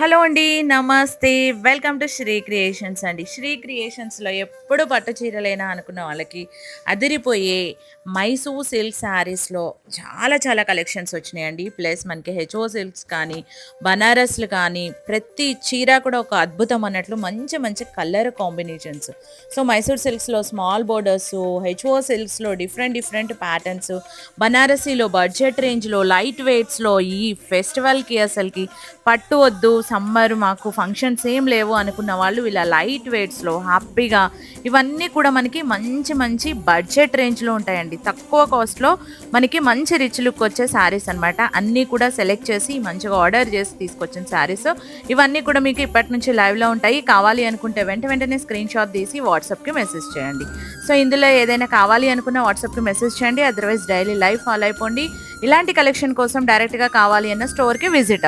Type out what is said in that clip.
Hello అండి. నమస్తే. Welcome to Shri creations అండి. శ్రీ క్రియేషన్స్‌లో ఎప్పుడు పట్టు చీరలేనా అనుకున్న వాళ్ళకి అదిరిపోయే మైసూర్ సిల్క్ శారీస్‌లో చాలా చాలా కలెక్షన్స్ వచ్చినాయండి. ప్లస్ మనకి హెచ్ఓ సిల్క్స్ కానీ, బనారస్‌లు కానీ ప్రతి చీర కూడా ఒక అద్భుతం అన్నట్లు మంచి మంచి కలర్ కాంబినేషన్స్. సో, మైసూర్ సిల్క్స్‌లో స్మాల్ బోర్డర్సు, హెచ్ఓ సిల్క్స్‌లో డిఫరెంట్ డిఫరెంట్ ప్యాటర్న్స్, బనారసీలో బడ్జెట్ రేంజ్‌లో, లైట్ వెయిట్స్‌లో ఈ ఫెస్టివల్‌కి అసలకి పట్టు వద్దు సమ్మర్ మాకు ఫంక్షన్స్ ఏం లేవు అనుకున్న వాళ్ళు ఇలా లైట్ వెయిట్స్లో హ్యాపీగా ఇవన్నీ కూడా మనకి మంచి మంచి బడ్జెట్ రేంజ్లో ఉంటాయండి. తక్కువ కాస్ట్లో మనకి మంచి రిచ్ లుక్ వచ్చే శారీస్ అనమాట. అన్నీ కూడా సెలెక్ట్ చేసి మంచిగా ఆర్డర్ చేసి తీసుకొచ్చిన శారీస్ ఇవన్నీ కూడా మీకు ఇప్పటి నుంచి లైవ్లో ఉంటాయి. కావాలి అనుకుంటే వెంటనే స్క్రీన్ షాట్ తీసి వాట్సాప్కి మెసేజ్ చేయండి. సో ఇందులో ఏదైనా కావాలి అనుకున్న వాట్సాప్కి మెసేజ్ చేయండి. అదర్వైజ్ డైలీ లైవ్ ఫాలో అయిపోండి. ఇలాంటి కలెక్షన్ కోసం డైరెక్ట్గా కావాలి అన్న స్టోర్కి విజిట్